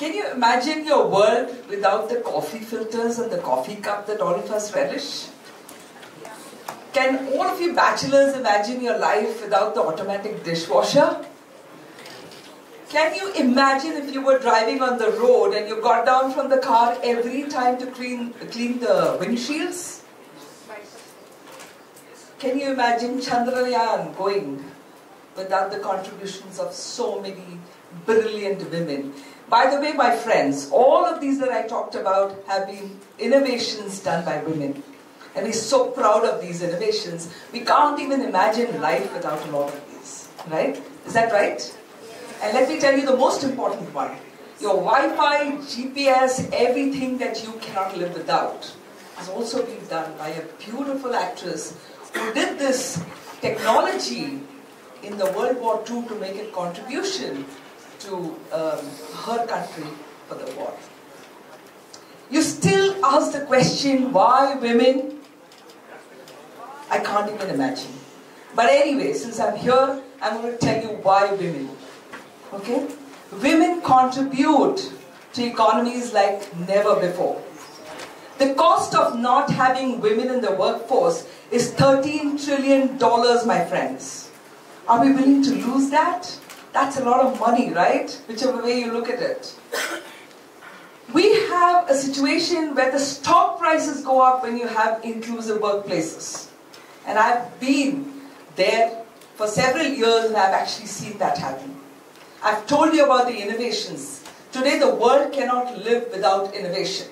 Can you imagine your world without the coffee filters and the coffee cup that all of us relish? Can all of you bachelors imagine your life without the automatic dishwasher? Can you imagine if you were driving on the road and you got down from the car every time to clean the windshields? Can you imagine Chandrayaan going without the contributions of so many brilliant women? By the way, my friends, all of these that I talked about have been innovations done by women. And we're so proud of these innovations. We can't even imagine life without a lot of these. Right? Is that right? And let me tell you the most important one. Your Wi-Fi, GPS, everything that you cannot live without has also been done by a beautiful actress who did this technology in the World War II to make a contribution to her country for the war. You still ask the question, why women? I can't even imagine. But anyway, since I'm here, I'm going to tell you why women. Okay? Women contribute to economies like never before. The cost of not having women in the workforce is $13 trillion, my friends. Are we willing to lose that? That's a lot of money, right? Whichever way you look at it. We have a situation where the stock prices go up when you have inclusive workplaces. And I've been there for several years and I've actually seen that happen. I've told you about the innovations. Today the world cannot live without innovation.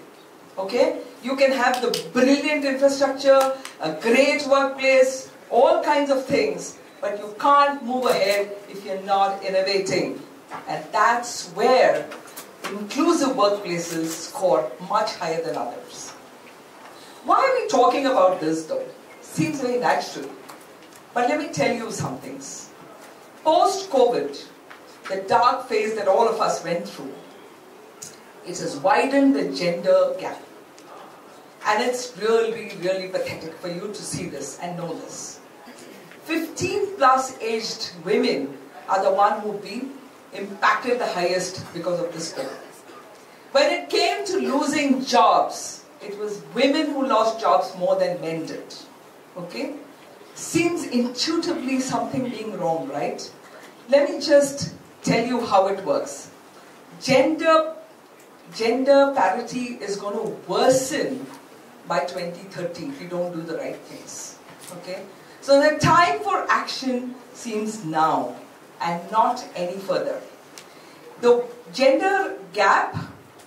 Okay? You can have the brilliant infrastructure, a great workplace, all kinds of things, but you can't move ahead if you're not innovating. And that's where inclusive workplaces score much higher than others. Why are we talking about this though? Seems very natural. But let me tell you some things. Post-COVID, the dark phase that all of us went through, it has widened the gender gap. And it's really, really pathetic for you to see this and know this. 15 plus aged women are the ones who've been impacted the highest because of this COVID. When it came to losing jobs, it was women who lost jobs more than men did. Okay? Seems intuitively something being wrong, right? Let me just tell you how it works. Gender parity is going to worsen by 2030 if you don't do the right things. Okay? So the time for action seems now and not any further. The gender gap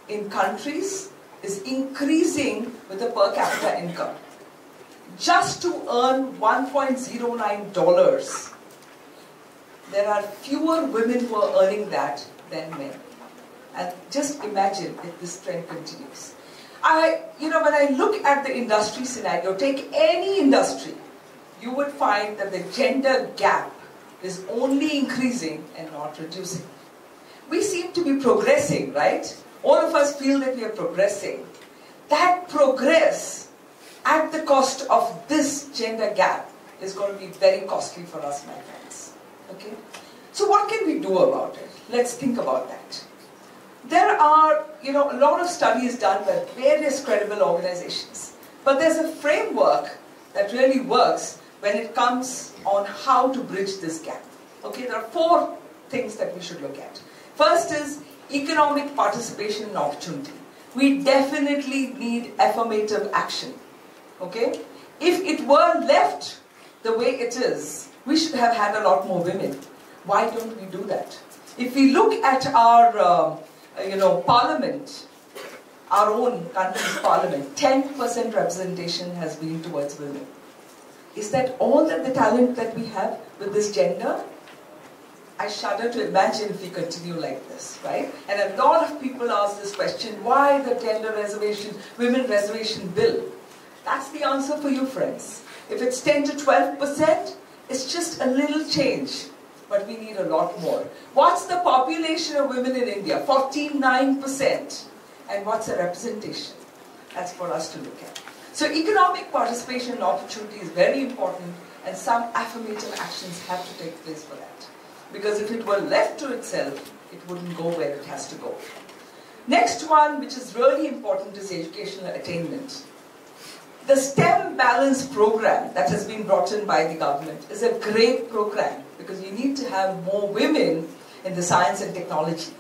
in countries is increasing with the per capita income. Just to earn $1.09, there are fewer women who are earning that than men. And just imagine if this trend continues. When I look at the industry scenario, take any industry, you would find that the gender gap is only increasing and not reducing. We seem to be progressing, right? All of us feel that we are progressing. That progress at the cost of this gender gap is going to be very costly for us, my friends. Okay? So what can we do about it? Let's think about that. There are, a lot of studies done by various credible organizations. But there's a framework that really works when it comes on how to bridge this gap. Okay, there are 4 things that we should look at. First is economic participation and opportunity. We definitely need affirmative action. Okay? If it were left the way it is, we should have had a lot more women. Why don't we do that? If we look at our, parliament, our own country's parliament, 10% representation has been towards women. Is that all that the talent that we have with this gender? I shudder to imagine if we continue like this, right? And a lot of people ask this question, why the gender reservation, women reservation bill? That's the answer for you, friends. If it's 10 to 12%, it's just a little change. But we need a lot more. What's the population of women in India? 49%. And what's the representation? That's for us to look at. So economic participation and opportunity is very important, and some affirmative actions have to take place for that. Because if it were left to itself, it wouldn't go where it has to go. Next one, which is really important, is educational attainment. The STEM Balance program that has been brought in by the government is a great program because you need to have more women in the science and technology.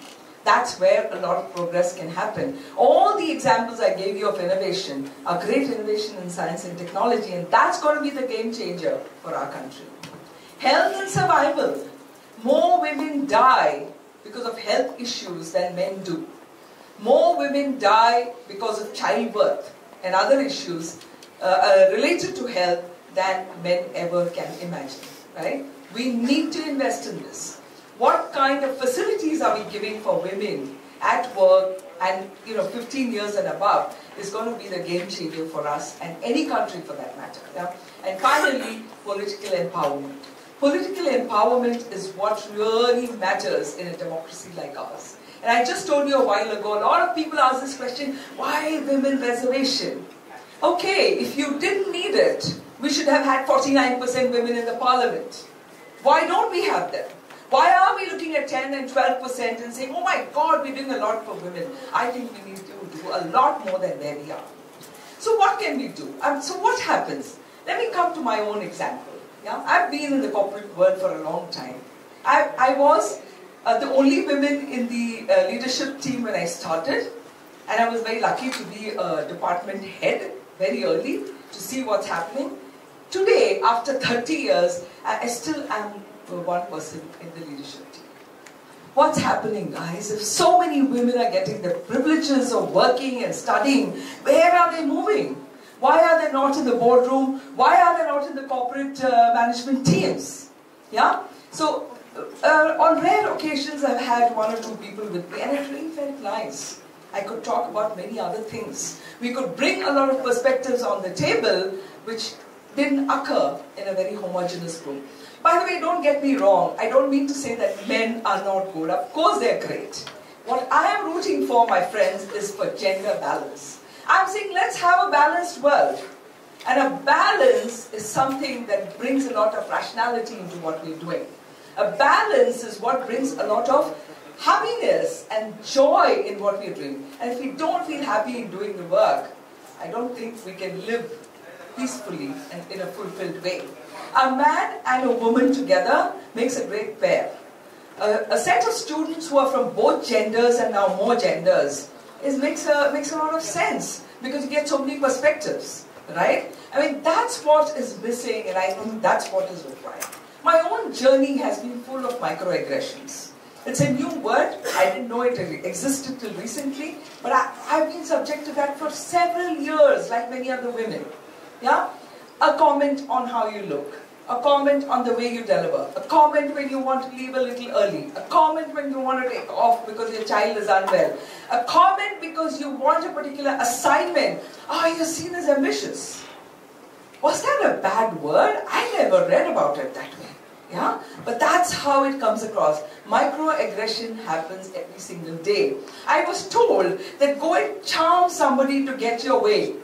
That's where a lot of progress can happen. All the examples I gave you of innovation are great innovation in science and technology, and that's going to be the game changer for our country. Health and survival. More women die because of health issues than men do. More women die because of childbirth and other issues related to health than men ever can imagine, right? We need to invest in this. What kind of facilities are we giving for women at work and 15 years and above is going to be the game changer for us and any country for that matter. Yeah? And finally, political empowerment. Political empowerment is what really matters in a democracy like ours. And I just told you a while ago, a lot of people ask this question, why women reservation? Okay, if you didn't need it, we should have had 49% women in the parliament. Why don't we have them? Why are we looking at 10 and 12% and saying, oh my God, we're doing a lot for women? I think we need to do a lot more than where we are. So what can we do? So what happens? Let me come to my own example. Yeah? I've been in the corporate world for a long time. I was the only woman in the leadership team when I started, and I was very lucky to be a department head very early to see what's happening. Today, after 30 years, I still am one person in the leadership team. What's happening, guys? If so many women are getting the privileges of working and studying, where are they moving? Why are they not in the boardroom? Why are they not in the corporate management teams? Yeah? So, on rare occasions, I've had one or two people with me, and it really felt nice. I could talk about many other things. We could bring a lot of perspectives on the table, which didn't occur in a very homogeneous group. By the way, don't get me wrong. I don't mean to say that men are not good. Of course they're great. What I am rooting for, my friends, is for gender balance. I'm saying let's have a balanced world. And a balance is something that brings a lot of rationality into what we're doing. A balance is what brings a lot of happiness and joy in what we're doing. And if we don't feel happy in doing the work, I don't think we can live peacefully and in a fulfilled way. A man and a woman together makes a great pair. A set of students who are from both genders and now more genders makes a lot of sense because you get so many perspectives, right? I mean, that's what is missing, and I think that's what is required. My own journey has been full of microaggressions. It's a new word. I didn't know it existed till recently, but I've been subject to that for several years, like many other women. Yeah? A comment on how you look. A comment on the way you deliver. A comment when you want to leave a little early. A comment when you want to take off because your child is unwell. A comment because you want a particular assignment. You're seen as ambitious. Was that a bad word? I never read about it that way. Yeah? But that's how it comes across. Microaggression happens every single day. I was told that go and charm somebody to get your way.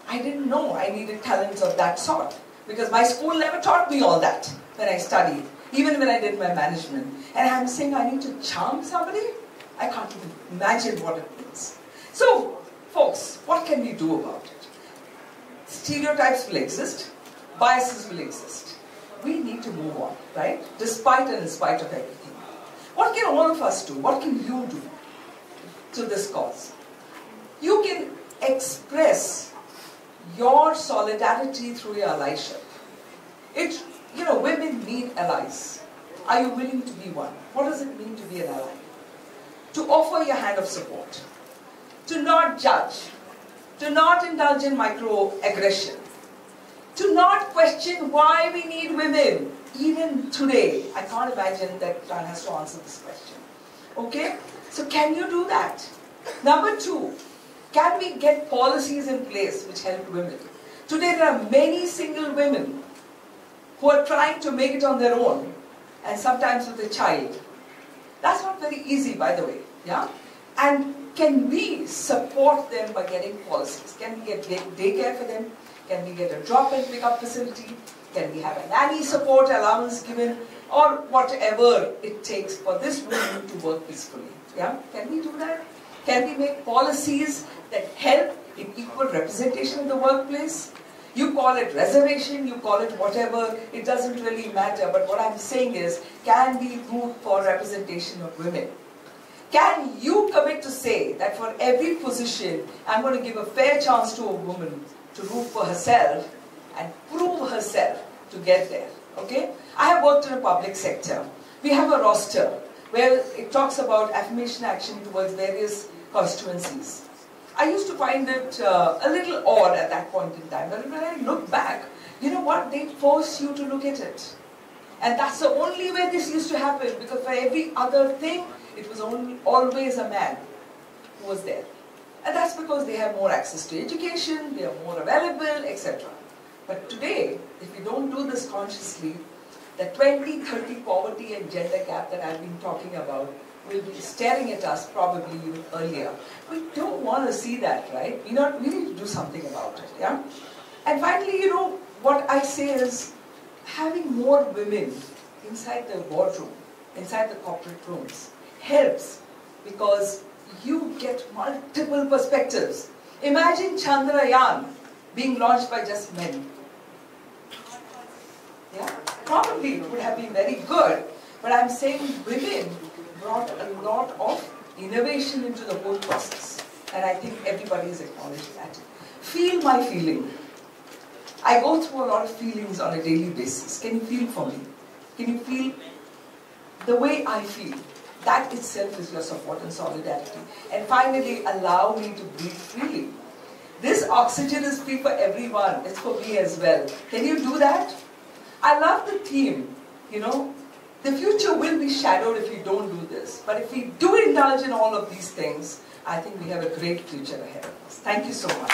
I didn't know I needed talents of that sort because my school never taught me all that when I studied, even when I did my management. And I'm saying I need to charm somebody? I can't even imagine what it means. So, folks, what can we do about it? Stereotypes will exist, biases will exist. We need to move on, right? Despite and in spite of everything. What can all of us do? What can you do to this cause? You can express your solidarity through your allyship. Women need allies. Are you willing to be one? What does it mean to be an ally? To offer your hand of support. To not judge. To not indulge in microaggression. To not question why we need women. Even today, I can't imagine that one has to answer this question. Okay? So can you do that? Number two, can we get policies in place which help women? Today there are many single women who are trying to make it on their own, and sometimes with a child. That's not very easy, by the way. Yeah? And can we support them by getting policies? Can we get daycare for them? Can we get a drop and pick up facility? Can we have a nanny support allowance given? Or whatever it takes for this woman to work peacefully. Yeah? Can we do that? Can we make policies that help in equal representation in the workplace? You call it reservation, you call it whatever, it doesn't really matter. But what I'm saying is, can we move for representation of women? Can you commit to say that for every position, I'm going to give a fair chance to a woman to move for herself and prove herself to get there? Okay? I have worked in a public sector. We have a roster where it talks about affirmation action towards various constituencies. I used to find it a little odd at that point in time. But when I look back, you know what? They force you to look at it. And that's the only way this used to happen, because for every other thing, it was always a man who was there. And that's because they have more access to education, they are more available, etc. But today, if we don't do this consciously, the 2030 poverty and gender gap that I've been talking about will be staring at us probably even earlier. We don't want to see that, right? We need to do something about it, yeah? And finally, you know, what I say is, having more women inside the boardroom, inside the corporate rooms, helps, because you get multiple perspectives. Imagine Chandrayaan being launched by just men. Yeah? Probably it would have been very good, but I'm saying women brought a lot of innovation into the whole process, and I think everybody is acknowledging that. Feel my feeling. I go through a lot of feelings on a daily basis. Can you feel for me? Can you feel the way I feel? That itself is your support and solidarity. And finally, allow me to breathe freely. This oxygen is free for everyone. It's for me as well. Can you do that? I love the theme, you know. The future will be shadowed if we don't do this. But if we do indulge in all of these things, I think we have a great future ahead of us. Thank you so much.